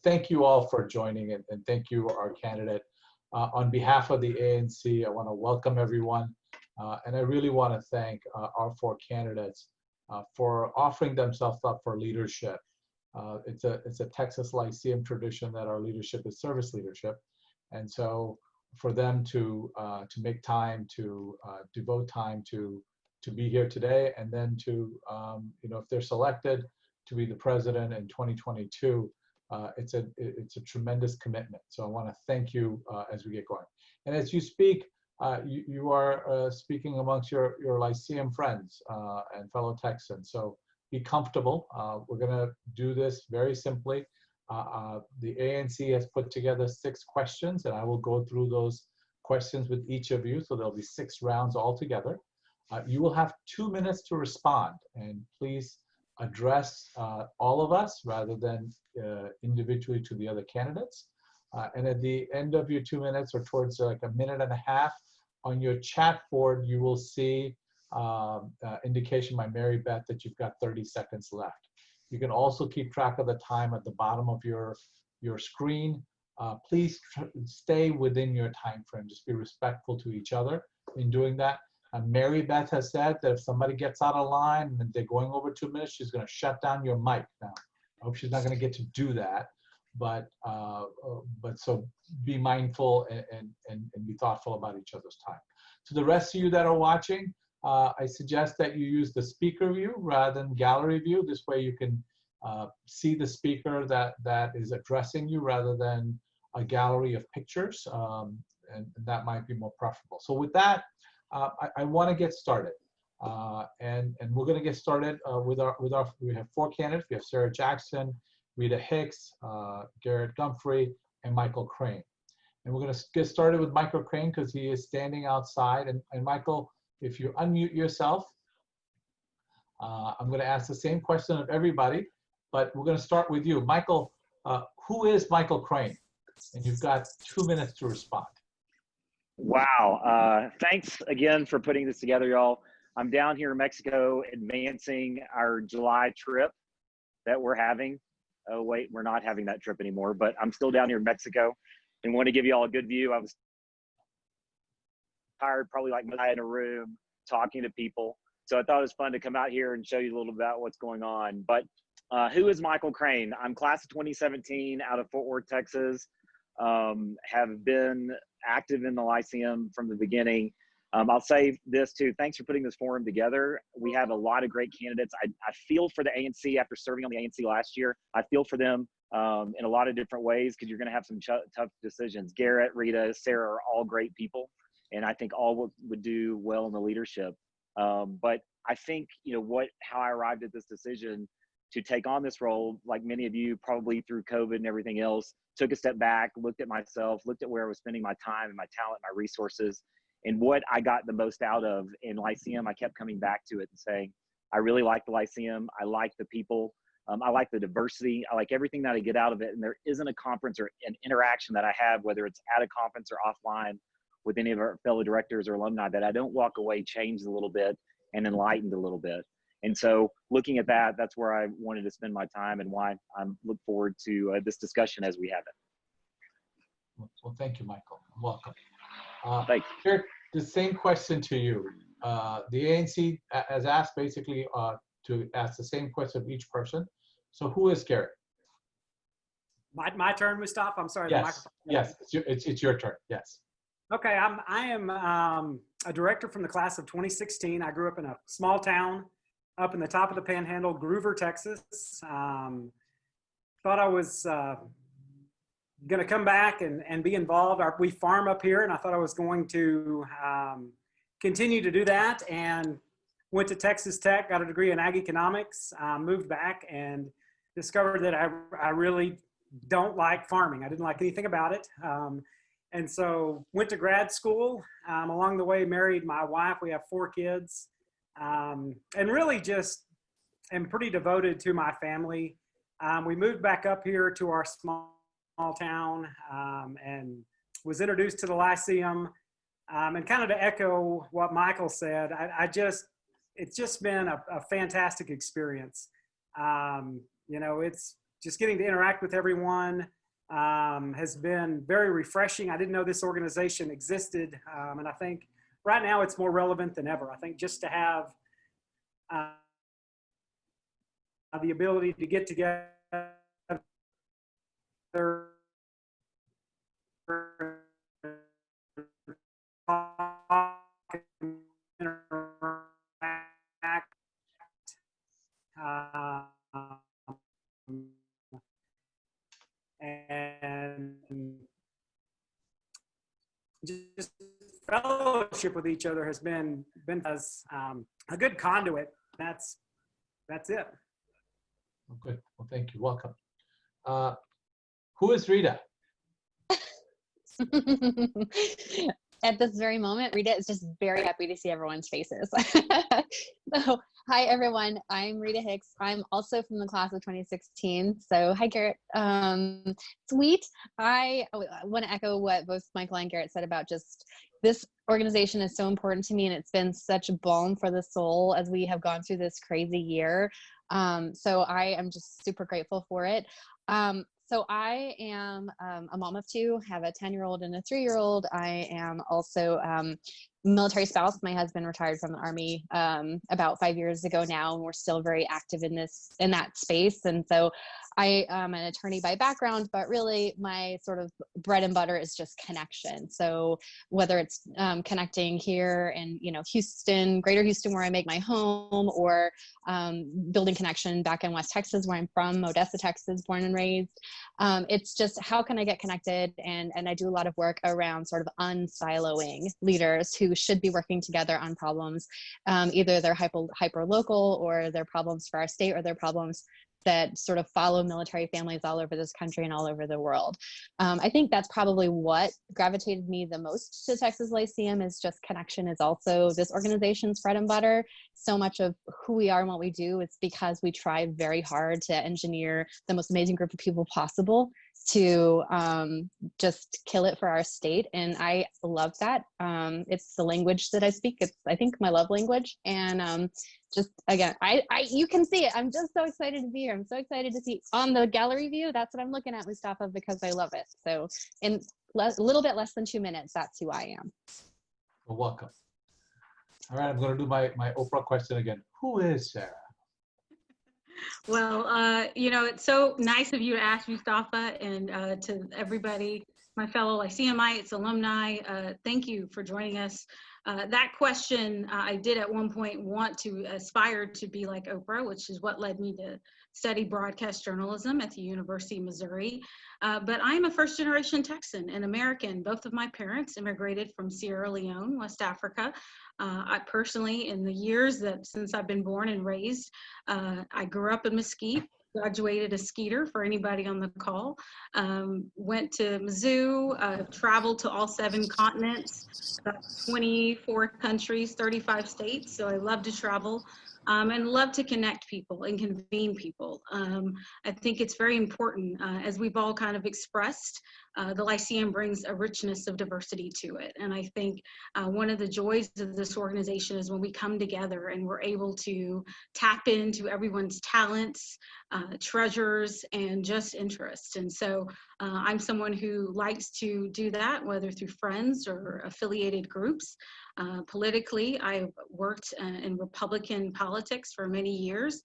Thank you all for joining, and thank you, our candidate. On behalf of the ANC, I want to welcome everyone, and I really want to thank our four candidates for offering themselves up for leadership. It's a Texas Lyceum tradition that our leadership is service leadership, and so for them to make time, to devote time to be here today, and then to if they're selected to be the president in 2022, it's a tremendous commitment. So I want to thank you as we get going. And as you speak, you are speaking amongst your Lyceum friends and fellow Texans. So be comfortable. We're going to do this very simply. The ANC has put together 6 questions, and I will go through those questions with each of you. So there'll be 6 rounds altogether. You will have 2 minutes to respond, and please address all of us rather than individually to the other candidates. And at the end of your 2 minutes, or towards like a minute and a half, on your chat board, you will see indication by Mary Beth that you've got 30 seconds left. You can also keep track of the time at the bottom of your screen. Please stay within your time frame. Just be respectful to each other in doing that. Mary Beth has said that if somebody gets out of line and they're going over 2 minutes, she's going to shut down your mic. Now, I hope she's not going to get to do that, but so be mindful and be thoughtful about each other's time. To the rest of you that are watching, I suggest that you use the speaker view rather than gallery view. This way you can see the speaker that is addressing you rather than a gallery of pictures, and that might be more preferable. So with that, I want to get started, and we're going to get started with our. We have 4 candidates. We have Sarah Jackson, Reda Hicks, Garrett Gumphrey, and Michael Crain. And we're going to get started with Michael Crain because he is standing outside. And Michael, if you unmute yourself, I'm going to ask the same question of everybody, but we're going to start with you, Michael. Who is Michael Crain? And you've got 2 minutes to respond. Wow. Thanks again for putting this together, y'all. I'm down here in Mexico advancing our July trip that we're having. Oh, wait, we're not having that trip anymore, but I'm still down here in Mexico and want to give you all a good view. I was tired, probably like in a room talking to people. So I thought it was fun to come out here and show you a little about what's going on. But who is Michael Crain? I'm class of 2017 out of Fort Worth, Texas. Have been active in the Lyceum from the beginning. I'll say this too, thanks for putting this forum together. We have a lot of great candidates. I feel for the ANC after serving on the ANC last year. I feel for them in a lot of different ways because you're going to have some tough decisions. Garrett, Rita, Sarah are all great people, and I think all would do well in the leadership. But I think, how I arrived at this decision to take on this role, like many of you probably through COVID and everything else, took a step back, looked at myself, looked at where I was spending my time and my talent, my resources, and what I got the most out of in Lyceum. I kept coming back to it and saying, I really like the Lyceum. I like the people. I like the diversity. I like everything that I get out of it. And there isn't a conference or an interaction that I have, whether it's at a conference or offline with any of our fellow directors or alumni, that I don't walk away changed a little bit and enlightened a little bit. And so looking at that, that's where I wanted to spend my time and why I look forward to this discussion as we have it. Well, thank you, Michael. Welcome. Thanks. Here, the same question to you. The ANC has asked basically to ask the same question of each person. So who is Garrett? My turn, Mustafa? I'm sorry. Yes, yes, it's your turn, yes. Okay, I am a director from the class of 2016. I grew up in a small town up in the top of the Panhandle, Groover, Texas. Thought I was going to come back and be involved. We farm up here, and I thought I was going to continue to do that, and went to Texas Tech, got a degree in ag economics, moved back and discovered that I really don't like farming. I didn't like anything about it. And so went to grad school. Along the way, married my wife. We have 4 kids. And really just am pretty devoted to my family. We moved back up here to our small town and was introduced to the Lyceum. And kind of to echo what Michael said, it's just been a fantastic experience. It's just getting to interact with everyone has been very refreshing. I didn't know this organization existed, and I think right now it's more relevant than ever. I think just to have the ability to get together and just fellowship with each other has been as a good conduit. That's it. Oh, good. Well, thank you. Welcome. Who is Reda? At this very moment, Reda is just very happy to see everyone's faces. So, hi everyone, I'm Reda Hicks. I'm also from the class of 2016. So, hi Garrett. Sweet. I want to echo what both Michael and Garrett said about just this organization is so important to me, and it's been such balm for the soul as we have gone through this crazy year. So I am just super grateful for it. So I am a mom of two, have a 10-year-old and a 3-year-old. I am also military spouse. My husband retired from the Army about 5 years ago now, and we're still very active in that space. And so I am an attorney by background, but really my sort of bread and butter is just connection. So whether it's connecting here in Houston, Greater Houston, where I make my home, or building connection back in West Texas, where I'm from, Odessa, Texas, born and raised. It's just how can I get connected, and I do a lot of work around sort of unsiloing leaders who should be working together on problems, either they're hyper local, or they're problems for our state, or they're problems that sort of follow military families all over this country and all over the world. I think that's probably what gravitated me the most to Texas Lyceum, is just connection is also this organization's bread and butter. So much of who we are and what we do, it's because we try very hard to engineer the most amazing group of people possible to just kill it for our state. And I love that. It's the language that I speak. It's, I think, my love language. And just, again, you can see it. I'm just so excited to be here. I'm so excited to see on the gallery view. That's what I'm looking at, Mustafa, because I love it. So in a little bit less than 2 minutes, that's who I am. Well, welcome. All right, I'm going to do my Oprah question again. Who is Sarah? Well, it's so nice of you to ask, Mustafa, and to everybody, my fellow Lyceumites, alumni, thank you for joining us. That question, I did at one point want to aspire to be like Oprah, which is what led me to study broadcast journalism at the University of Missouri. But I'm a first-generation Texan and American. Both of my parents immigrated from Sierra Leone, West Africa. I personally, in the years since I've been born and raised, I grew up in Mesquite, graduated a Skeeter for anybody on the call, went to Mizzou, traveled to all 7 continents, 24 countries, 35 states. So I love to travel. And love to connect people and convene people. I think it's very important, as we've all kind of expressed, the Lyceum brings a richness of diversity to it. And I think one of the joys of this organization is when we come together and we're able to tap into everyone's talents, treasures, and just interests. And so I'm someone who likes to do that, whether through friends or affiliated groups. Politically, I've worked in Republican politics for many years.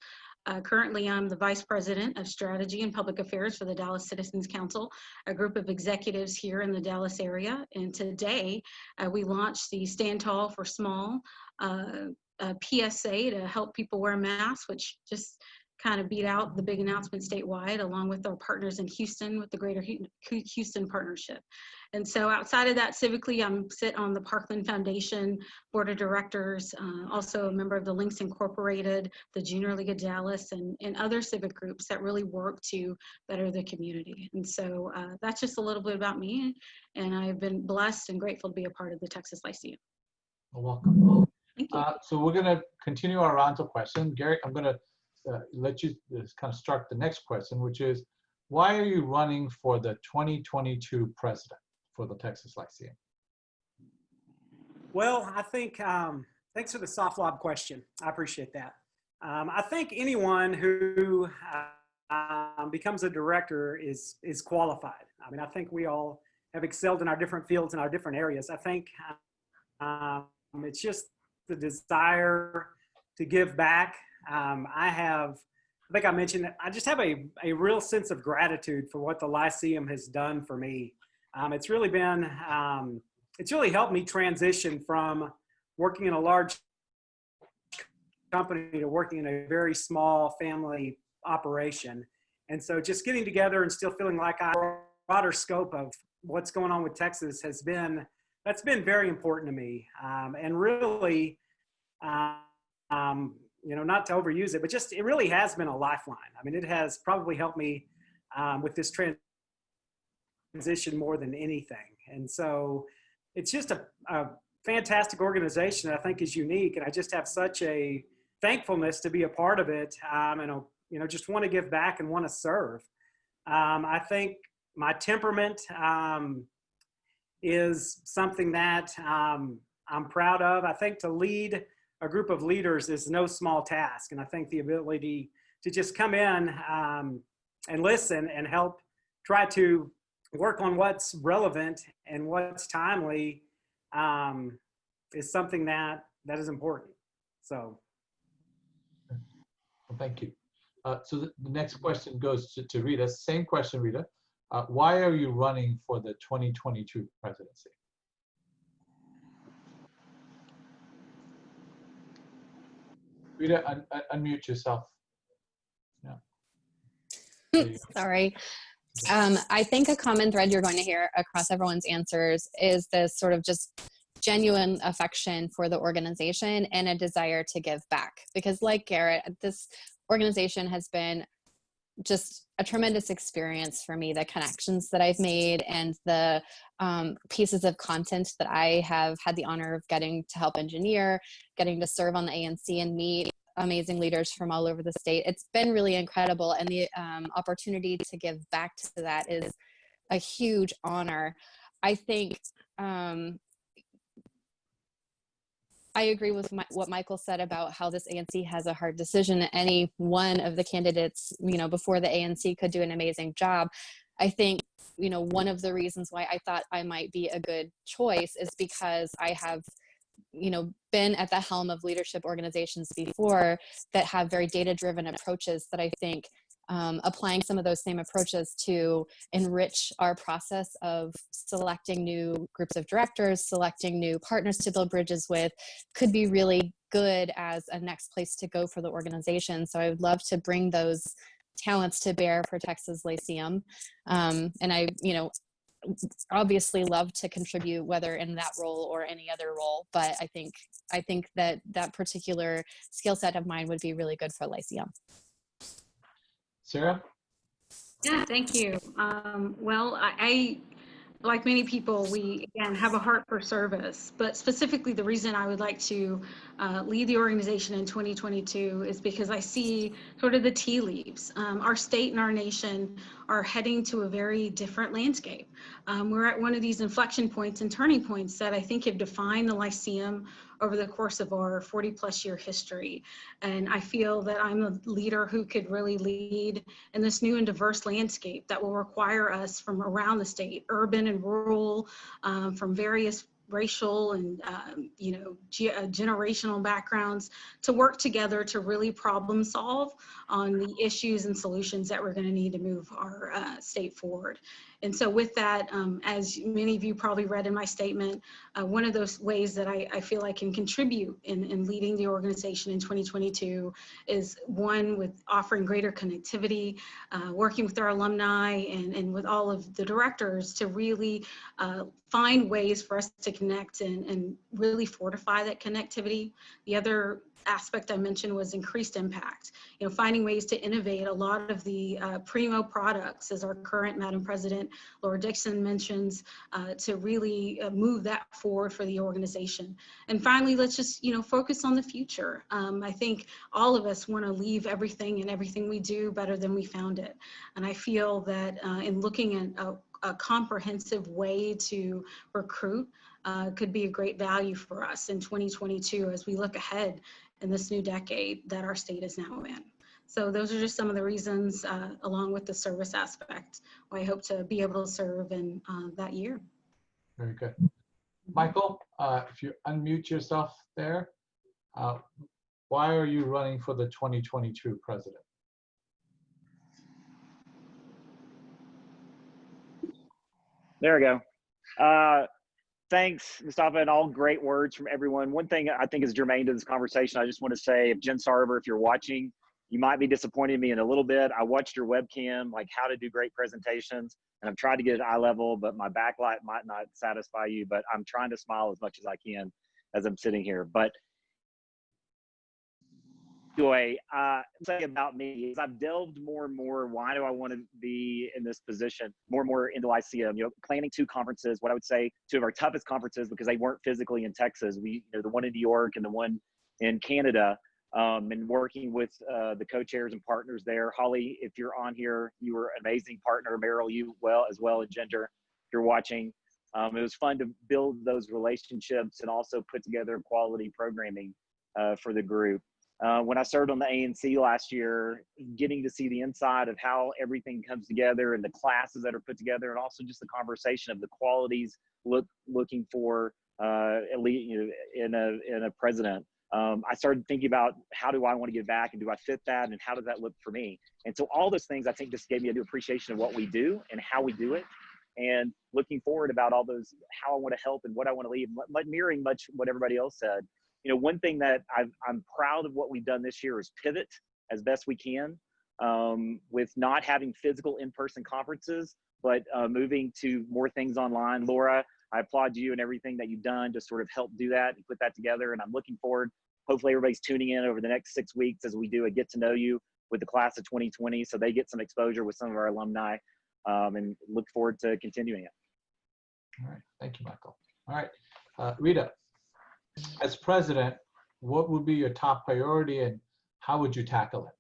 Currently, I'm the Vice President of Strategy and Public Affairs for the Dallas Citizens Council, a group of executives here in the Dallas area. And today, we launched the Stand Tall for Small PSA to help people wear masks, which just kind of beat out the big announcement statewide, along with our partners in Houston with the Greater Houston Partnership. And so outside of that, civically, I sit on the Parkland Foundation Board of Directors, also a member of the Links Incorporated, the Junior League of Dallas, and other civic groups that really work to better the community. And so that's just a little bit about me, and I've been blessed and grateful to be a part of the Texas Lyceum. Well, welcome. Thank you. So we're going to continue our round of questions. Gary, I'm going to let you kind of start the next question, which is, why are you running for the 2022 president for the Texas Lyceum? Well, I think, thanks for the soft lob question. I appreciate that. I think anyone who becomes a director is qualified. I mean, I think we all have excelled in our different fields and our different areas. I think it's just the desire to give back. I think I mentioned that I just have a real sense of gratitude for what the Lyceum has done for me. It's really been, it's really helped me transition from working in a large company to working in a very small family operation. And so just getting together and still feeling like I have a broader scope of what's going on with Texas that's been very important to me. And really, not to overuse it, but just, it really has been a lifeline. I mean, it has probably helped me with this transition more than anything. And so it's just a fantastic organization that I think is unique. And I just have such a thankfulness to be a part of it. And, just want to give back and want to serve. I think my temperament is something that I'm proud of. I think to lead a group of leaders is no small task. And I think the ability to just come in and listen and help try to work on what's relevant and what's timely is something that is important. So. Well, thank you. So the next question goes to Reda. Same question, Reda. Why are you running for the 2022 presidency? Reda, unmute yourself. Yeah. Sorry. I think a common thread you're going to hear across everyone's answers is this sort of just genuine affection for the organization and a desire to give back. Because like Garrett, this organization has been just a tremendous experience for me. The connections that I've made and the pieces of content that I have had the honor of getting to help engineer, getting to serve on the ANC and meet amazing leaders from all over the state. It's been really incredible. And the opportunity to give back to that is a huge honor. I think I agree with what Michael said about how this ANC has a hard decision. Any one of the candidates, before the ANC could do an amazing job. I think, one of the reasons why I thought I might be a good choice is because I have, been at the helm of leadership organizations before that have very data-driven approaches that I think applying some of those same approaches to enrich our process of selecting new groups of directors, selecting new partners to build bridges with, could be really good as a next place to go for the organization. So I would love to bring those talents to bear for Texas Lyceum. And I, obviously love to contribute, whether in that role or any other role, but I think that particular skill set of mine would be really good for Lyceum. Sarah? Yeah, thank you. Well, I like many people, we again have a heart for service, but specifically the reason I would like to lead the organization in 2022 is because I see sort of the tea leaves. Our state and our nation are heading to a very different landscape. We're at one of these inflection points and turning points that I think have defined the Lyceum over the course of our 40+ year history. And I feel that I'm a leader who could really lead in this new and diverse landscape that will require us from around the state, urban and rural, from various racial and generational backgrounds, to work together to really problem solve on the issues and solutions that we're going to need to move our state forward. And so with that, as many of you probably read in my statement, one of those ways that I feel I can contribute in leading the organization in 2022 is one with offering greater connectivity, working with our alumni and with all of the directors to really find ways for us to connect and really fortify that connectivity. The other aspect I mentioned was increased impact. Finding ways to innovate. A lot of the primo products, as our current Madam President Laura Dixon mentions, to really move that forward for the organization. And finally, let's just focus on the future. I think all of us want to leave everything and everything we do better than we found it. And I feel that in looking at a comprehensive way to recruit could be a great value for us in 2022 as we look ahead in this new decade that our state is now in. So those are just some of the reasons, along with the service aspect, why I hope to be able to serve in that year. Very good. Michael, if you unmute yourself there, why are you running for the 2022 president? There we go. Thanks, Mustafa, and all great words from everyone. One thing I think is germane to this conversation, I just want to say, if Jen Sarver, if you're watching, you might be disappointed in me in a little bit. I watched your webcam, like how to do great presentations, and I've tried to get it eye level, but my backlight might not satisfy you, but I'm trying to smile as much as I can as I'm sitting here. But anyway, say about me is I've delved more and more. Why do I want to be in this position? More and more into Lyceum. You know, planning 2 conferences. What I would say 2 of our toughest conferences because they weren't physically in Texas. We, the one in New York and the one in Canada. And working with the co-chairs and partners there. Holly, if you're on here, you were an amazing partner. Meryl, you as well, and Ginger, if you're watching. It was fun to build those relationships and also put together quality programming for the group. When I served on the ANC last year, getting to see the inside of how everything comes together and the classes that are put together, and also just the conversation of the qualities looking for in a president. I started thinking about how do I want to give back and do I fit that and how does that look for me? And so all those things I think just gave me a new appreciation of what we do and how we do it, and looking forward about all those, how I want to help and what I want to leave, mirroring much what everybody else said. You know, one thing that I'm proud of what we've done this year is pivot as best we can with not having physical in-person conferences, but moving to more things online. Laura, I applaud you and everything that you've done to sort of help do that and put that together. And I'm looking forward, hopefully everybody's tuning in over the next 6 weeks as we do a get to know you with the class of 2020. So they get some exposure with some of our alumni and look forward to continuing it. All right, thank you, Michael. All right, Reda, as president, what would be your top priority and how would you tackle it?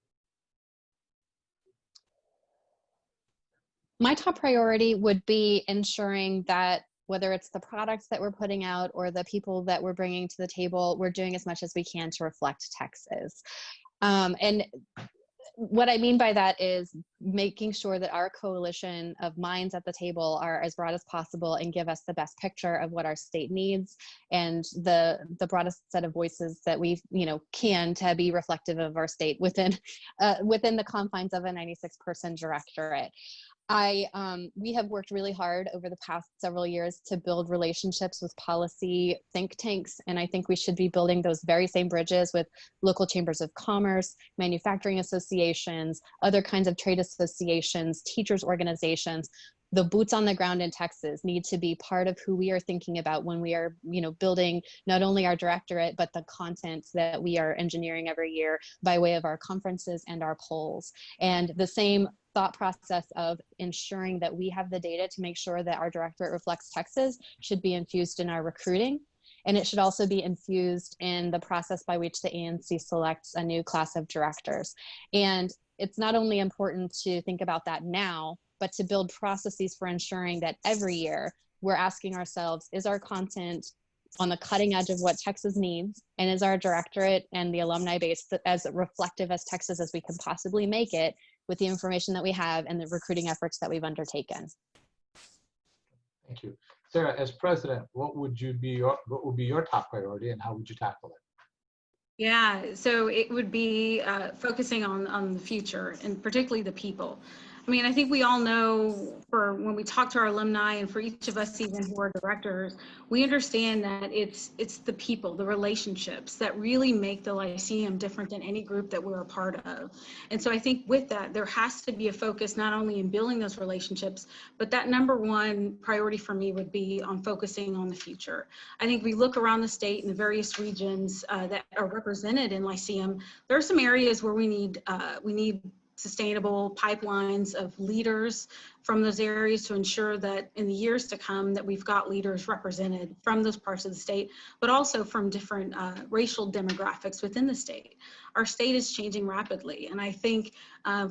My top priority would be ensuring that whether it's the products that we're putting out or the people that we're bringing to the table, we're doing as much as we can to reflect Texas. And what I mean by that is making sure that our coalition of minds at the table are as broad as possible and give us the best picture of what our state needs and the broadest set of voices that we can to be reflective of our state within the confines of a 96-person directorate. We have worked really hard over the past several years to build relationships with policy think tanks, and I think we should be building those very same bridges with local chambers of commerce, manufacturing associations, other kinds of trade associations, teachers organizations. The boots on the ground in Texas need to be part of who we are thinking about when we are, building not only our directorate, but the content that we are engineering every year by way of our conferences and our polls. And the same thought process of ensuring that we have the data to make sure that our directorate reflects Texas should be infused in our recruiting. And it should also be infused in the process by which the ANC selects a new class of directors. And it's not only important to think about that now, but to build processes for ensuring that every year we're asking ourselves, is our content on the cutting edge of what Texas needs? And is our directorate and the alumni base as reflective as Texas as we can possibly make it with the information that we have and the recruiting efforts that we've undertaken? Thank you. Sarah, as president, what would be your top priority and how would you tackle it? Yeah, so it would be focusing on the future and particularly the people. I mean, I think we all know for when we talk to our alumni and for each of us even who are directors, we understand that it's the people, the relationships that really make the Lyceum different than any group that we're a part of. And so I think with that, there has to be a focus not only in building those relationships, but that number one priority for me would be on focusing on the future. I think we look around the state and the various regions that are represented in Lyceum, there are some areas where we need sustainable pipelines of leaders from those areas to ensure that in the years to come that we've got leaders represented from those parts of the state, but also from different racial demographics within the state. Our state is changing rapidly, and I think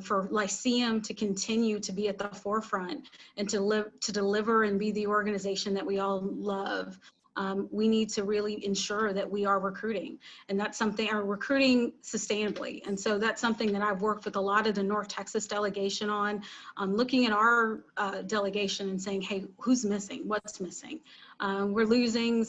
for Lyceum to continue to be at the forefront and to deliver and be the organization that we all love, we need to really ensure that we are recruiting, and that's something, or recruiting sustainably. And so that's something that I've worked with a lot of the North Texas delegation on, looking at our delegation and saying, hey, who's missing? What's missing? We're losing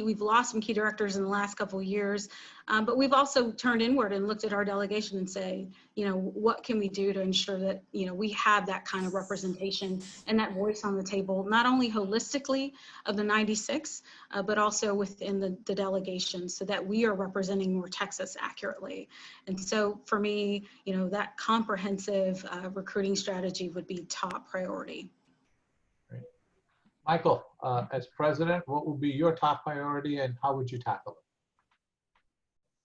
we've lost some key directors in the last couple of years, but we've also turned inward and looked at our delegation and say, what can we do to ensure that, we have that kind of representation and that voice on the table, not only holistically of the 96, but also within the delegation, so that we are representing North Texas accurately. And so for me, that comprehensive recruiting strategy would be top priority. Great. Michael, as president, what would be your top priority and how would you tackle it?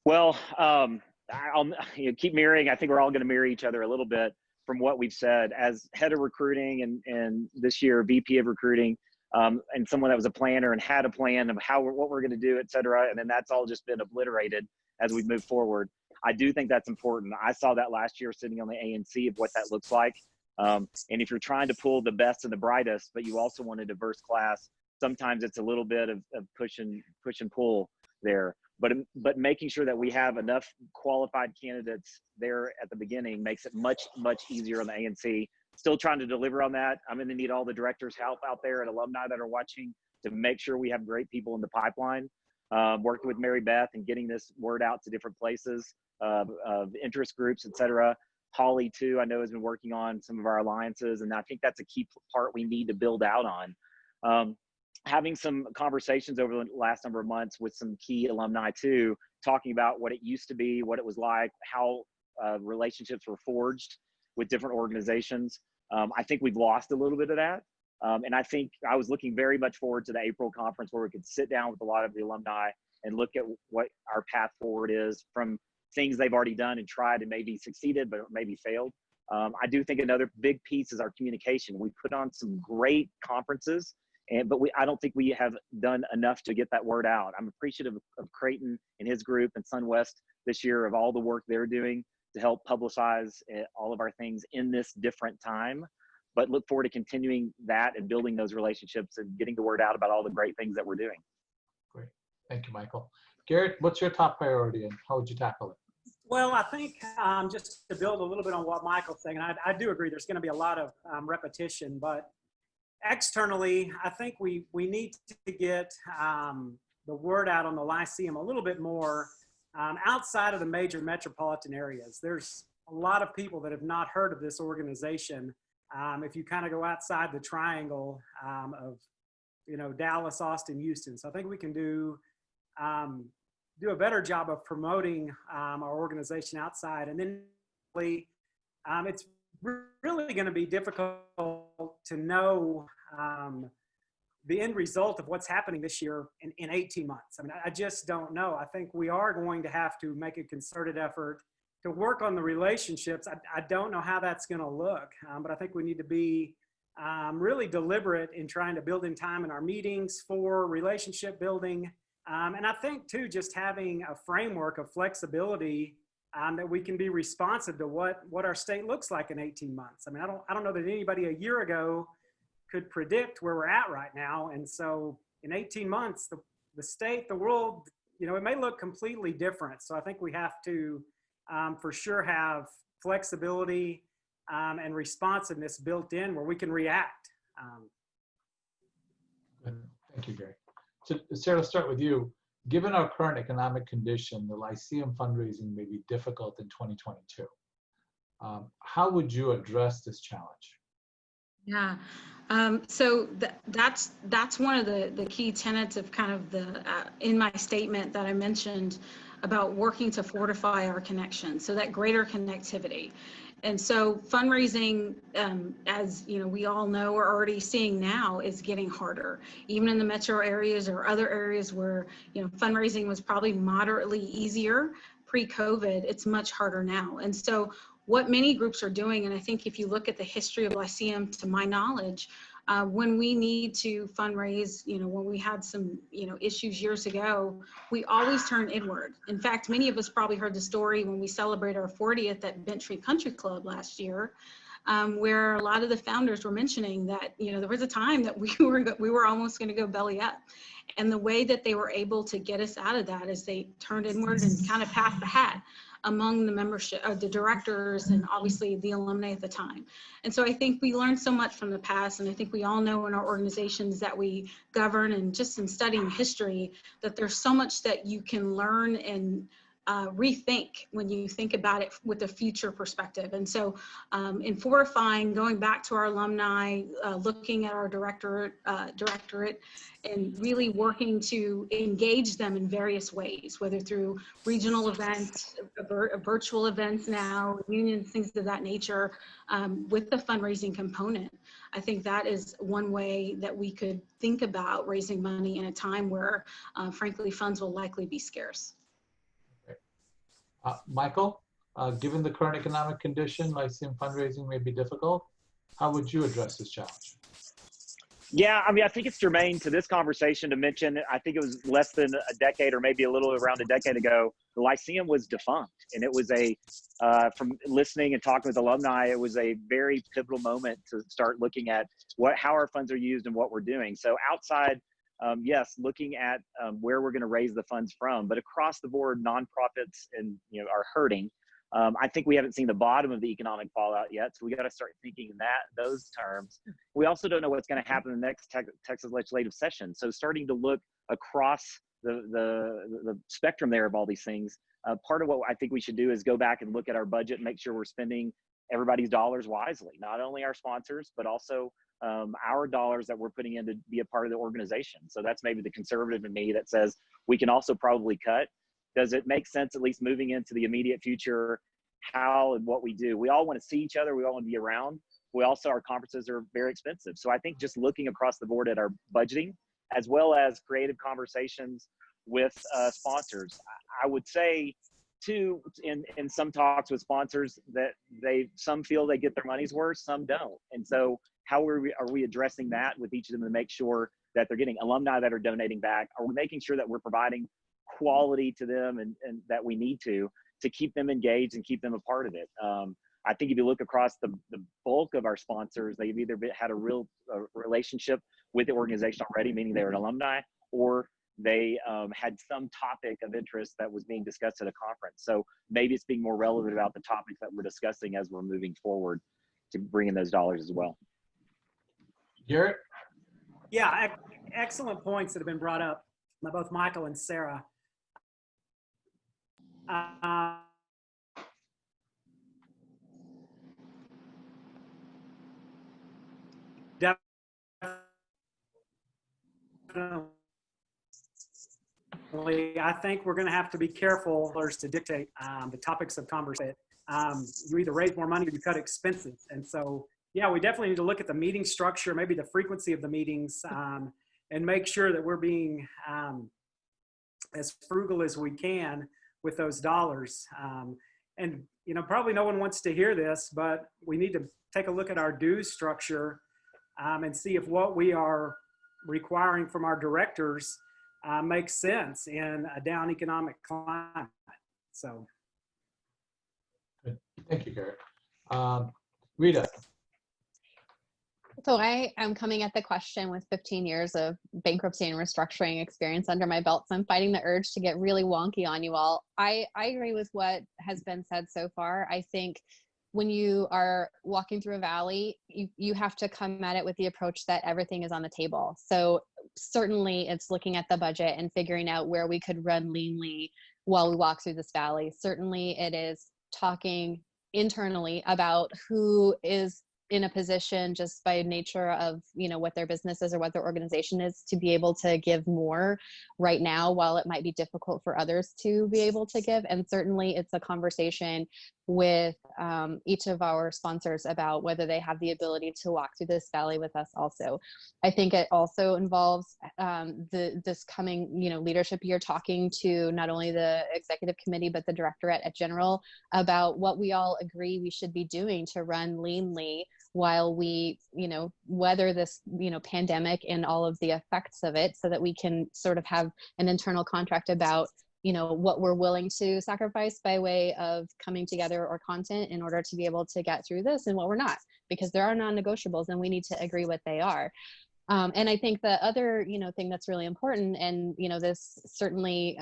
Well, I'll keep mirroring. I think we're all going to mirror each other a little bit from what we've said. As head of recruiting and this year VP of recruiting, and someone that was a planner and had a plan of what we're going to do, et cetera. And then that's all just been obliterated as we move forward. I do think that's important. I saw that last year sitting on the ANC of what that looks like. And if you're trying to pull the best and the brightest, but you also want a diverse class, sometimes it's a little bit of push and pull there. But making sure that we have enough qualified candidates there at the beginning makes it much, much easier on the ANC. Still trying to deliver on that. I'm going to need all the directors' help out there and alumni that are watching to make sure we have great people in the pipeline. Working with Mary Beth and getting this word out to different places, of interest groups, et cetera. Holly, too, I know has been working on some of our alliances, and I think that's a key part we need to build out on. Having some conversations over the last number of months with some key alumni too, talking about what it used to be, what it was like, how relationships were forged with different organizations. I think we've lost a little bit of that. And I think I was looking very much forward to the April conference where we could sit down with a lot of the alumni and look at what our path forward is from things they've already done and tried and maybe succeeded, but maybe failed. I do think another big piece is our communication. We put on some great conferences, but I don't think we have done enough to get that word out. I'm appreciative of Creighton and his group and SunWest this year of all the work they're doing to help publicize all of our things in this different time, but look forward to continuing that and building those relationships and getting the word out about all the great things that we're doing. Great. Thank you, Michael. Garrett, what's your top priority and how would you tackle it? Well, I think just to build a little bit on what Michael's saying, and I do agree there's going to be a lot of repetition, but externally, I think we need to get the word out on the Lyceum a little bit more outside of the major metropolitan areas. There's a lot of people that have not heard of this organization. If you kind of go outside the triangle of, Dallas, Austin, Houston. So I think we can do a better job of promoting our organization outside. And then it's really going to be difficult to know the end result of what's happening this year in 18 months. I mean, I just don't know. I think we are going to have to make a concerted effort to work on the relationships. I don't know how that's going to look, but I think we need to be really deliberate in trying to build in time in our meetings for relationship building. And I think too, just having a framework of flexibility that we can be responsive to what our state looks like in 18 months. I mean, I don't know that anybody a year ago could predict where we're at right now. And so in 18 months, the state, the world, it may look completely different. So I think we have to for sure have flexibility and responsiveness built in where we can react. Thank you, Gary. So Sarah, let's start with you. Given our current economic condition, the Lyceum fundraising may be difficult in 2022. How would you address this challenge? Yeah, so that's one of the key tenets of kind of the in my statement that I mentioned about working to fortify our connection, so that greater connectivity. And so fundraising, as we all know, we're already seeing now, is getting harder. Even in the metro areas or other areas where fundraising was probably moderately easier pre-COVID, it's much harder now. And so what many groups are doing, and I think if you look at the history of Lyceum, to my knowledge, when we need to fundraise, when we had some, issues years ago, we always turn inward. In fact, many of us probably heard the story when we celebrated our 40th at Bent Tree Country Club last year. where a lot of the founders were mentioning that, you know, there was a time that we were almost going to go belly up. And the way that they were able to get us out of that is they turned inward and kind of passed the hat among the membership, or the directors, and obviously the alumni at the time. And so I think we learned so much from the past, and I think we all know in our organizations that we govern, and just in studying history, that there's so much that you can learn and rethink when you think about it with a future perspective. And so in fortifying, going back to our alumni, looking at our directorate, and really working to engage them in various ways, whether through regional events, virtual events now, unions, things of that nature, with the fundraising component. I think that is one way that we could think about raising money in a time where, frankly, funds will likely be scarce. Michael, given the current economic condition, Lyceum fundraising may be difficult. How would you address this challenge? Yeah, I mean, I think it's germane to this conversation to mention, I think it was less than a decade, or maybe a little around a decade ago, the Lyceum was defunct. And it was from listening and talking with alumni, it was a very pivotal moment to start looking at how our funds are used and what we're doing. So outside, yes, looking at where we're going to raise the funds from, but across the board, nonprofits and are hurting. I think we haven't seen the bottom of the economic fallout yet, so we got to start thinking in those terms. We also don't know what's going to happen in the next Texas legislative session. So starting to look across the spectrum there of all these things. Part of what I think we should do is go back and look at our budget and make sure we're spending everybody's dollars wisely, not only our sponsors, but also our dollars that we're putting in to be a part of the organization. So that's maybe the conservative in me that says we can also probably cut. Does it make sense, at least moving into the immediate future, how and what we do? We all want to see each other. We all want to be around. Our conferences are very expensive. So I think just looking across the board at our budgeting, as well as creative conversations with sponsors. I would say too, in some talks with sponsors, that some feel they get their money's worth, some don't. And so how are we addressing that with each of them to make sure that they're getting alumni that are donating back? Are we making sure that we're providing quality to them and that we need to keep them engaged and keep them a part of it? I think if you look across the bulk of our sponsors, they've either had a real relationship with the organization already, meaning they were an alumni, or they had some topic of interest that was being discussed at a conference. So maybe it's being more relevant about the topics that we're discussing as we're moving forward to bring in those dollars as well. Garrett? Yeah, excellent points that have been brought up by both Michael and Sarah. I think we're going to have to be careful to dictate the topics of conversation. You either raise more money or you cut expenses. And so, yeah, we definitely need to look at the meeting structure, maybe the frequency of the meetings, and make sure that we're being as frugal as we can with those dollars. And, probably no one wants to hear this, but we need to take a look at our dues structure and see if what we are requiring from our directors makes sense in a down economic climate. So. Good. Thank you, Garrett. Reda. So I am coming at the question with 15 years of bankruptcy and restructuring experience under my belt. So I'm fighting the urge to get really wonky on you all. I agree with what has been said so far. I think when you are walking through a valley, you have to come at it with the approach that everything is on the table. So certainly it's looking at the budget and figuring out where we could run leanly while we walk through this valley. Certainly it is talking internally about who is in a position, just by nature of what their business is or what their organization is, to be able to give more right now, while it might be difficult for others to be able to give. And certainly it's a conversation with each of our sponsors about whether they have the ability to walk through this valley with us also. I think it also involves this coming leadership year, talking to not only the executive committee but the directorate at general about what we all agree we should be doing to run leanly while we weather this pandemic and all of the effects of it, so that we can sort of have an internal contract about what we're willing to sacrifice by way of coming together or content in order to be able to get through this, and what we're not, because there are non-negotiables and we need to agree what they are. And I think the other, thing that's really important, and this certainly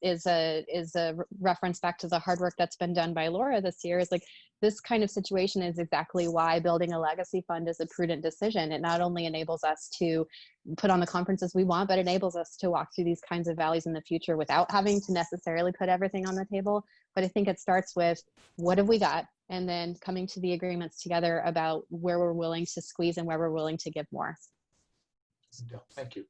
is a reference back to the hard work that's been done by Laura this year, is like, this kind of situation is exactly why building a legacy fund is a prudent decision. It not only enables us to put on the conferences we want, but enables us to walk through these kinds of valleys in the future without having to necessarily put everything on the table. But I think it starts with, what have we got? And then coming to the agreements together about where we're willing to squeeze and where we're willing to give more. Thank you.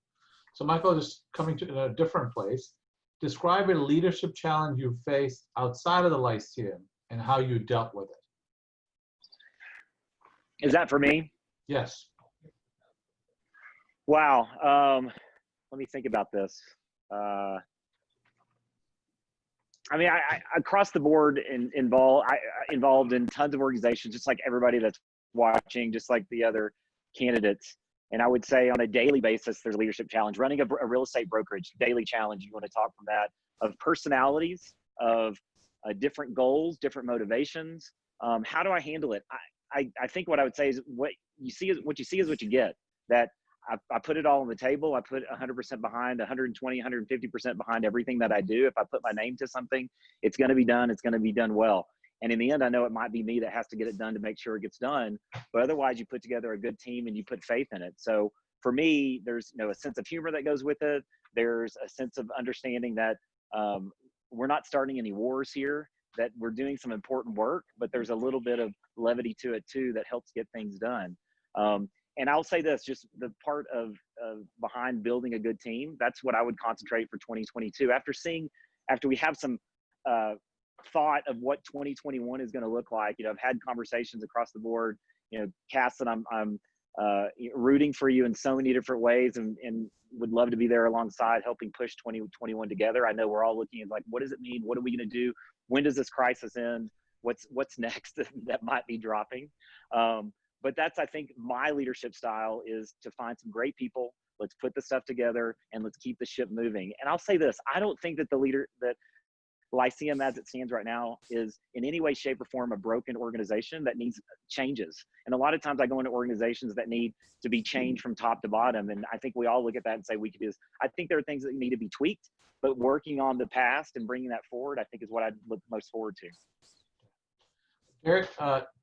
So Michael, just coming to a different place, describe a leadership challenge you faced outside of the Lyceum and how you dealt with it. Is that for me? Yes. Wow. Let me think about this. I across the board involved in tons of organizations, just like everybody that's watching, just like the other candidates. And I would say on a daily basis, there's a leadership challenge. Running a real estate brokerage, daily challenge. You want to talk from that, of personalities, of different goals, different motivations. How do I handle it? I think what I would say is, what you see is what you get. That I put it all on the table. I put 100% behind, 120, 150% behind everything that I do. If I put my name to something, it's going to be done. It's going to be done well. And in the end, I know it might be me that has to get it done to make sure it gets done. But otherwise, you put together a good team and you put faith in it. So for me, there's a sense of humor that goes with it. There's a sense of understanding that we're not starting any wars here, that we're doing some important work, but there's a little bit of levity to it too that helps get things done. And I'll say this, just the part of behind building a good team, that's what I would concentrate for 2022. After we have some thought of what 2021 is going to look like, I've had conversations across the board, Cass, that I'm rooting for you in so many different ways, and would love to be there alongside, helping push 2021 together. I know we're all looking at, like, what does it mean? What are we going to do? When does this crisis end? What's next that might be dropping? But that's, I think, my leadership style is to find some great people. Let's put the stuff together and let's keep the ship moving. And I'll say this, I don't think that that Lyceum as it stands right now is in any way, shape, or form a broken organization that needs changes. And a lot of times I go into organizations that need to be changed from top to bottom. And I think we all look at that and say, we could do this. I think there are things that need to be tweaked, but working on the past and bringing that forward, I think, is what I'd look most forward to. Eric,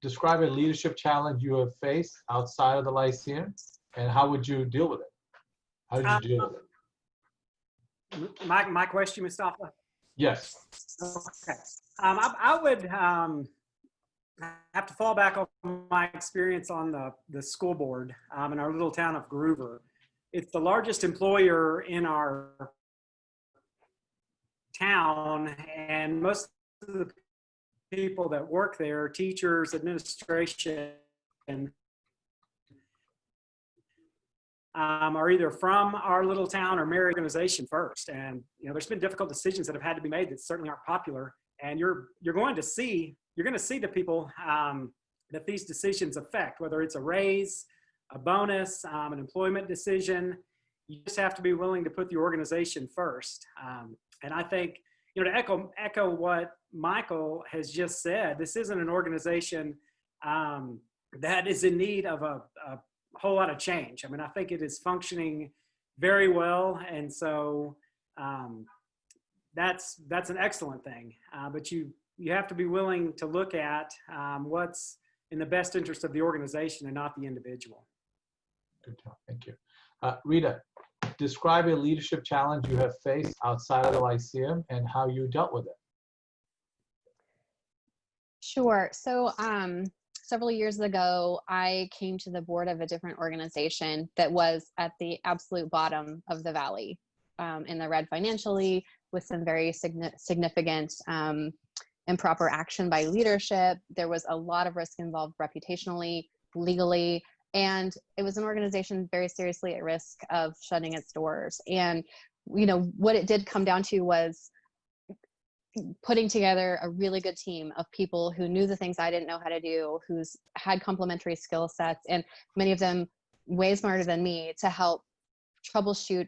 describe a leadership challenge you have faced outside of the Lyceum, and how would you deal with it? How did you deal with it? My question, Mustafa? Yes. Okay. I would have to fall back on my experience on the school board in our little town of Groover. It's the largest employer in our town, and most of the people that work there, teachers, administration, are either from our little town or married organization first. And there's been difficult decisions that have had to be made that certainly aren't popular. And you're going to see the people that these decisions affect, whether it's a raise, a bonus, an employment decision. You just have to be willing to put the organization first. And I think, to echo what Michael has just said, this isn't an organization that is in need of a whole lot of change. I mean, I think it is functioning very well. And so that's an excellent thing. But you have to be willing to look at what's in the best interest of the organization and not the individual. Good job. Thank you. Reda, describe a leadership challenge you have faced outside of the Lyceum and how you dealt with it. Sure. So several years ago, I came to the board of a different organization that was at the absolute bottom of the valley, in the red financially, with some very significant improper action by leadership. There was a lot of risk involved reputationally, legally, and it was an organization very seriously at risk of shutting its doors. And what it did come down to was putting together a really good team of people who knew the things I didn't know how to do, who's had complementary skill sets, and many of them way smarter than me, to help troubleshoot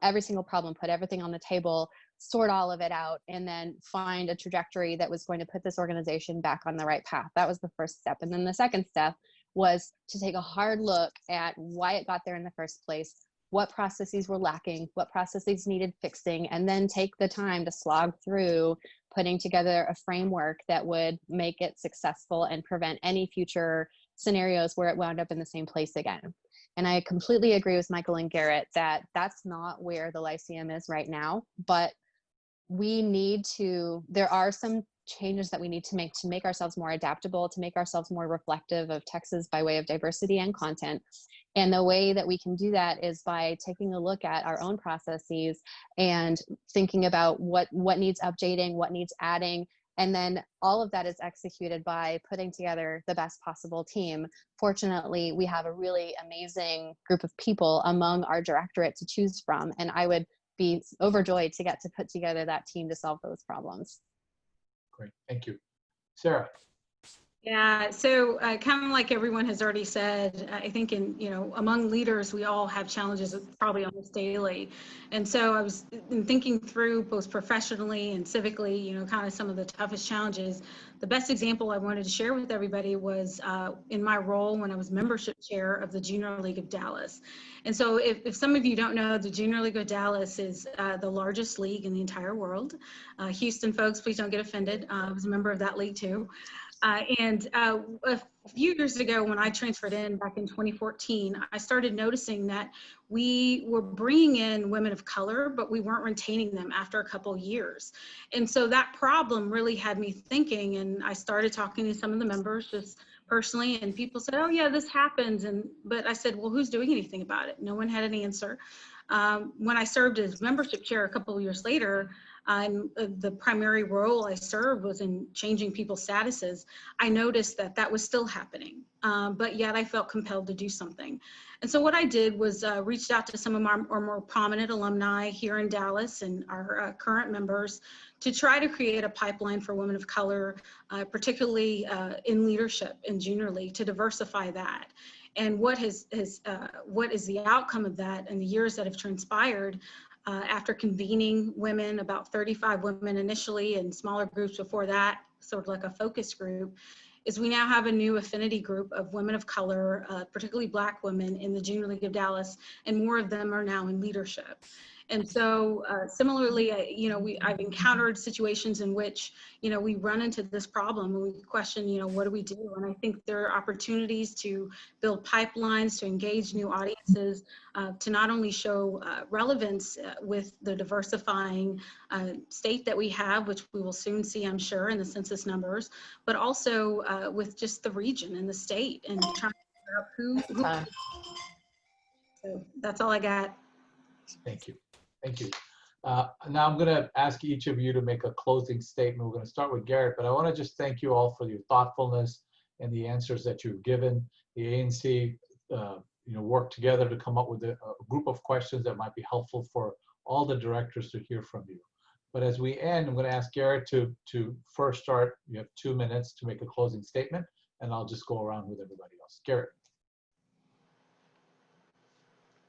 every single problem, put everything on the table, sort all of it out, and then find a trajectory that was going to put this organization back on the right path. That was the first step. And then the second step was to take a hard look at why it got there in the first place, what processes were lacking, what processes needed fixing, and then take the time to slog through putting together a framework that would make it successful and prevent any future scenarios where it wound up in the same place again. And I completely agree with Michael and Garrett that that's not where the Lyceum is right now, but there are some changes that we need to make ourselves more adaptable, to make ourselves more reflective of Texas by way of diversity and content. And the way that we can do that is by taking a look at our own processes and thinking about what needs updating, what needs adding. And then all of that is executed by putting together the best possible team. Fortunately, we have a really amazing group of people among our directorate to choose from. And I would be overjoyed to get to put together that team to solve those problems. Great, thank you. Sarah. Yeah, so kind of like everyone has already said, I think among leaders, we all have challenges probably almost daily. And so I was thinking through both professionally and civically, kind of some of the toughest challenges. The best example I wanted to share with everybody was in my role when I was membership chair of the Junior League of Dallas. And so if some of you don't know, the Junior League of Dallas is the largest league in the entire world. Houston folks, please don't get offended. I was a member of that league too. And a few years ago, when I transferred in back in 2014, I started noticing that we were bringing in women of color, but we weren't retaining them after a couple of years. And so that problem really had me thinking, and I started talking to some of the members just personally, and people said, oh yeah, this happens. But I said, well, who's doing anything about it? No one had an answer. When I served as membership chair a couple of years later, the primary role I served was in changing people's statuses. I noticed that was still happening, but yet I felt compelled to do something. And so what I did was reached out to some of our more prominent alumni here in Dallas and our current members to try to create a pipeline for women of color, particularly in leadership in Junior League, to diversify that. And what is the outcome of that in the years that have transpired? After convening women, about 35 women initially and smaller groups before that, sort of like a focus group, is we now have a new affinity group of women of color, particularly Black women in the Junior League of Dallas, and more of them are now in leadership. And so similarly, I've encountered situations in which, we run into this problem and we question, what do we do? And I think there are opportunities to build pipelines, to engage new audiences, to not only show relevance with the diversifying state that we have, which we will soon see, I'm sure, in the census numbers, but also with just the region and the state and trying to figure out who. So that's all I got. Thank you. Thank you. Now I'm going to ask each of you to make a closing statement. We're going to start with Garrett, but I want to just thank you all for your thoughtfulness and the answers that you've given. The ANC, worked together to come up with a group of questions that might be helpful for all the directors to hear from you. But as we end, I'm going to ask Garrett to first start. You have 2 minutes to make a closing statement, and I'll just go around with everybody else. Garrett.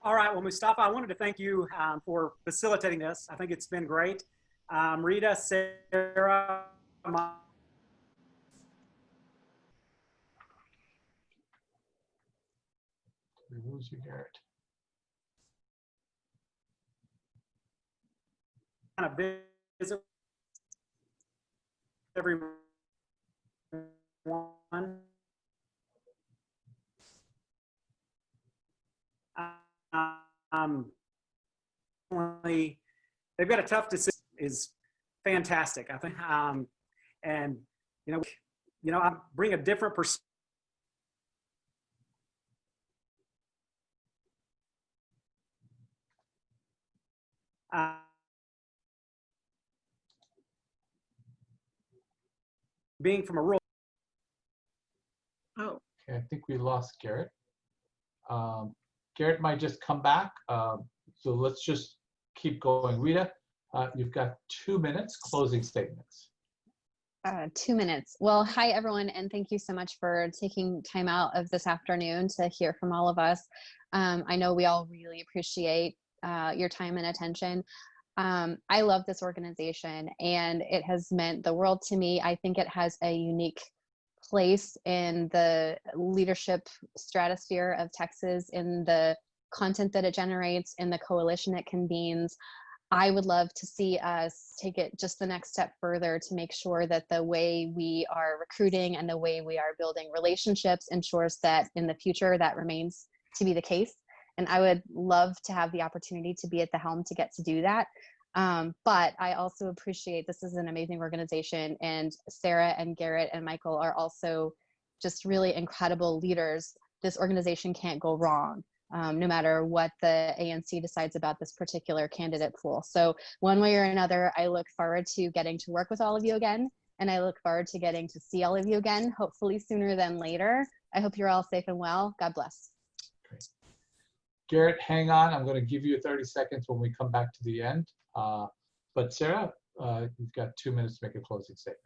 All right, well, Mustafa, I wanted to thank you for facilitating this. I think it's been great. Reda, Sarah, We lose you, Garrett. Kind of visit everyone. They've got a tough decision. Is fantastic, I think, and I bring a different perspective. Being from a rural. Oh. Okay, I think we lost Garrett. Garrett might just come back. So let's just keep going. Rita, you've got 2 minutes, closing statements. 2 minutes. Well, hi, everyone, and thank you so much for taking time out of this afternoon to hear from all of us. I know we all really appreciate your time and attention. I love this organization, and it has meant the world to me. I think it has a unique place in the leadership stratosphere of Texas, in the content that it generates, in the coalition it convenes. I would love to see us take it just the next step further to make sure that the way we are recruiting and the way we are building relationships ensures that in the future that remains to be the case. And I would love to have the opportunity to be at the helm to get to do that. But I also appreciate this is an amazing organization, and Sarah and Garrett and Michael are also just really incredible leaders. This organization can't go wrong. No matter what the ANC decides about this particular candidate pool. So one way or another, I look forward to getting to work with all of you again, and I look forward to getting to see all of you again, hopefully sooner than later. I hope you're all safe and well. God bless. Great. Garrett, hang on. I'm going to give you 30 seconds when we come back to the end. But Sarah, you've got 2 minutes to make a closing statement.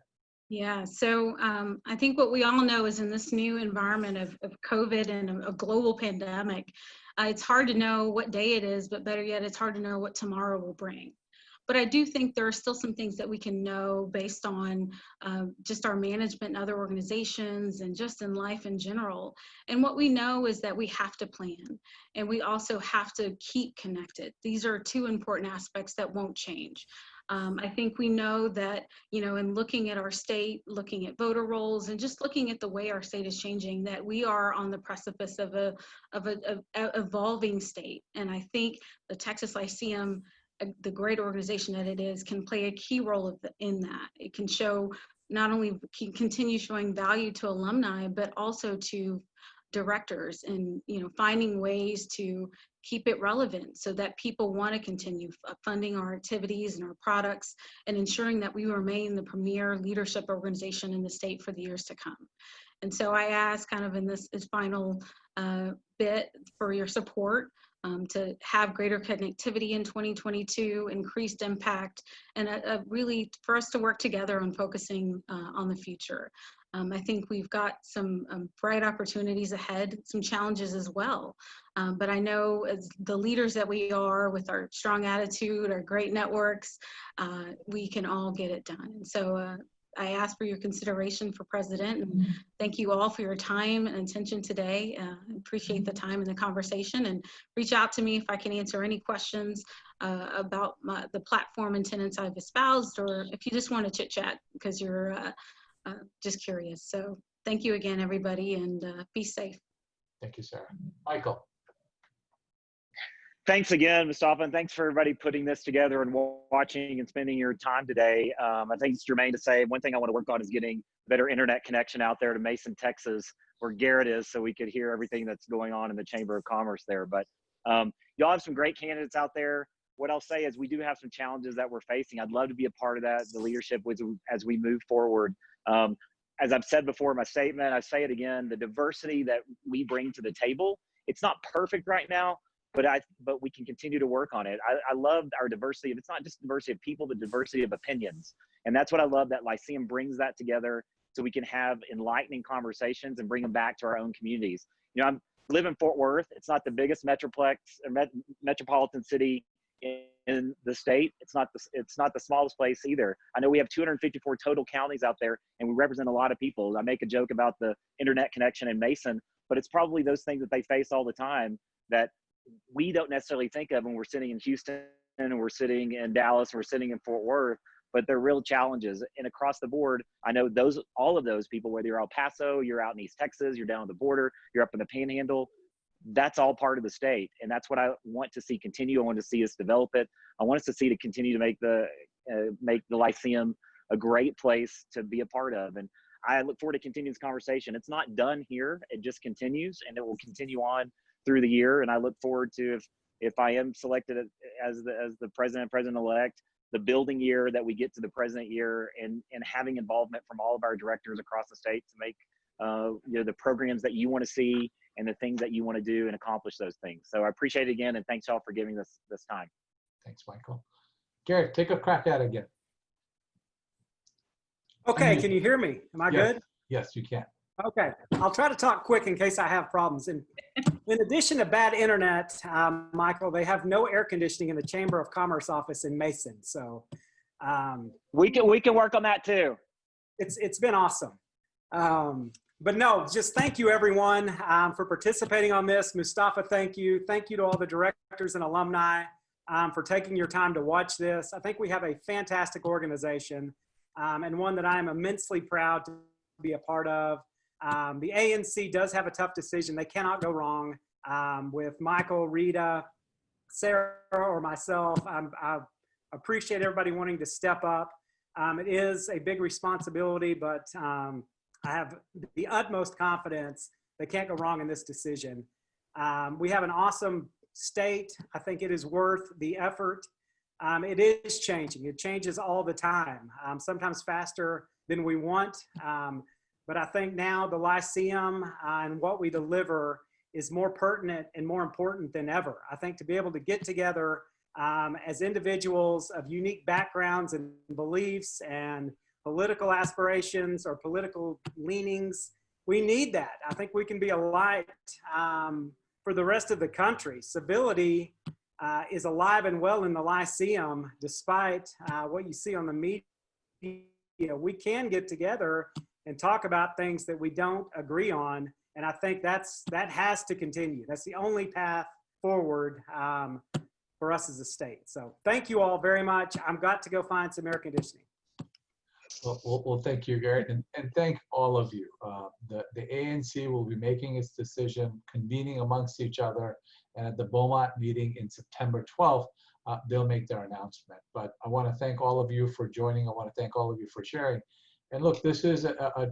Yeah, so I think what we all know is in this new environment of COVID and a global pandemic, it's hard to know what day it is, but better yet, it's hard to know what tomorrow will bring. But I do think there are still some things that we can know based on just our management and other organizations and just in life in general. And what we know is that we have to plan, and we also have to keep connected. These are two important aspects that won't change. I think we know that, in looking at our state, looking at voter rolls, and just looking at the way our state is changing, that we are on the precipice of a evolving state. And I think the Texas Lyceum, the great organization that it is, can play a key role in that. It can show, not only can continue showing value to alumni, but also to directors, and finding ways to keep it relevant so that people want to continue funding our activities and our products, and ensuring that we remain the premier leadership organization in the state for the years to come. And so I ask, kind of in this final bit, for your support to have greater connectivity in 2022, increased impact, and really for us to work together on focusing on the future. I think we've got some bright opportunities ahead, some challenges as well. But I know, as the leaders that we are, with our strong attitude, our great networks, we can all get it done. And so I ask for your consideration for president, and thank you all for your time and attention today. Appreciate the time and the conversation, and reach out to me if I can answer any questions about the platform and tenets I've espoused, or if you just want to chit chat because you're just curious. So thank you again, everybody, and be safe. Thank you, Sarah. Michael. Thanks again, Mustafa, and thanks for everybody putting this together and watching and spending your time today. I think it's germane to say one thing I want to work on is getting better internet connection out there to Mason, Texas, where Garrett is, so we could hear everything that's going on in the Chamber of Commerce there. But y'all have some great candidates out there. What I'll say is we do have some challenges that we're facing. I'd love to be a part of that, the leadership as we move forward. As I've said before in my statement, I say it again, the diversity that we bring to the table, it's not perfect right now, but we can continue to work on it. I love our diversity. It's not just diversity of people, but diversity of opinions. And that's what I love, that Lyceum brings that together so we can have enlightening conversations and bring them back to our own communities. I live in Fort Worth. It's not the biggest metropolitan city in the state. It's not the smallest place either. I know we have 254 total counties out there, and we represent a lot of people. I make a joke about the internet connection in Mason, but it's probably those things that they face all the time that we don't necessarily think of when we're sitting in Houston, and we're sitting in Dallas, and we're sitting in Fort Worth, but they're real challenges. And across the board, I know all of those people, whether you're El Paso, you're out in East Texas, you're down at the border, you're up in the Panhandle, that's all part of the state. And that's what I want to see continue. I want to see us develop it. I want us to see to continue to make the Lyceum a great place to be a part of. And I look forward to continuing this conversation. It's not done here. It just continues, and it will continue on through the year. And I look forward to, if I am selected as the president-elect, the building year that we get to the president year, and having involvement from all of our directors across the state to make the programs that you want to see and the things that you want to do and accomplish those things. So I appreciate it again, and thanks y'all for giving this time. Thanks, Michael. Garrett, take a crack at it again. Okay, can you hear me? Am I good? Yes, you can. Okay, I'll try to talk quick in case I have problems. In addition to bad internet, Michael, they have no air conditioning in the Chamber of Commerce office in Mason. So We can work on that too. it's been awesome. But no, just thank you everyone for participating on this. Mustafa, thank you. Thank you to all the directors and alumni for taking your time to watch this. I think we have a fantastic organization and one that I am immensely proud to be a part of. The ANC does have a tough decision. They cannot go wrong with Michael, Reda, Sarah, or myself. I appreciate everybody wanting to step up. It is a big responsibility, but I have the utmost confidence they can't go wrong in this decision. We have an awesome state. I think it is worth the effort. It is changing. It changes all the time, sometimes faster than we want. But I think now the Lyceum and what we deliver is more pertinent and more important than ever. I think to be able to get together as individuals of unique backgrounds and beliefs and political aspirations or political leanings, we need that. I think we can be a light for the rest of the country. Civility is alive and well in the Lyceum, despite what you see on the media. We can get together and talk about things that we don't agree on. And I think that has to continue. That's the only path forward for us as a state. So thank you all very much. I've got to go find some air conditioning. Well, thank you, Garrett, and thank all of you. The ANC will be making its decision, convening amongst each other, and at the Beaumont meeting in September 12th, they'll make their announcement. But I want to thank all of you for joining. I want to thank all of you for sharing. And look, this is a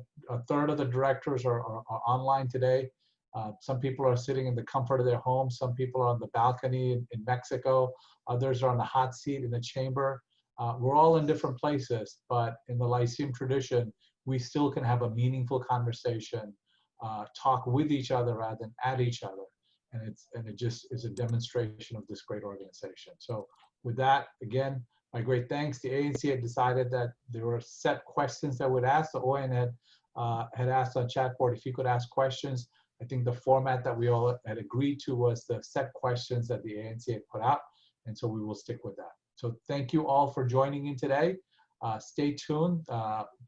third of the directors are online today. Some people are sitting in the comfort of their homes. Some people are on the balcony in Mexico. Others are on the hot seat in the chamber. We're all in different places, but in the Lyceum tradition, we still can have a meaningful conversation, talk with each other rather than at each other. And it just is a demonstration of this great organization. So with that, again, my great thanks. The ANC had decided that there were set questions that would ask. The ON had asked on chat board if you could ask questions. I think the format that we all had agreed to was the set questions that the ANC had put out. And so we will stick with that. So thank you all for joining in today. Stay tuned.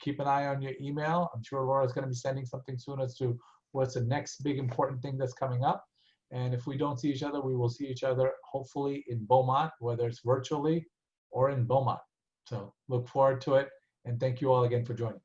Keep an eye on your email. I'm sure Laura's going to be sending something soon as to what's the next big important thing that's coming up. And if we don't see each other, we will see each other hopefully in Beaumont, whether it's virtually or in Beaumont. So look forward to it. And thank you all again for joining.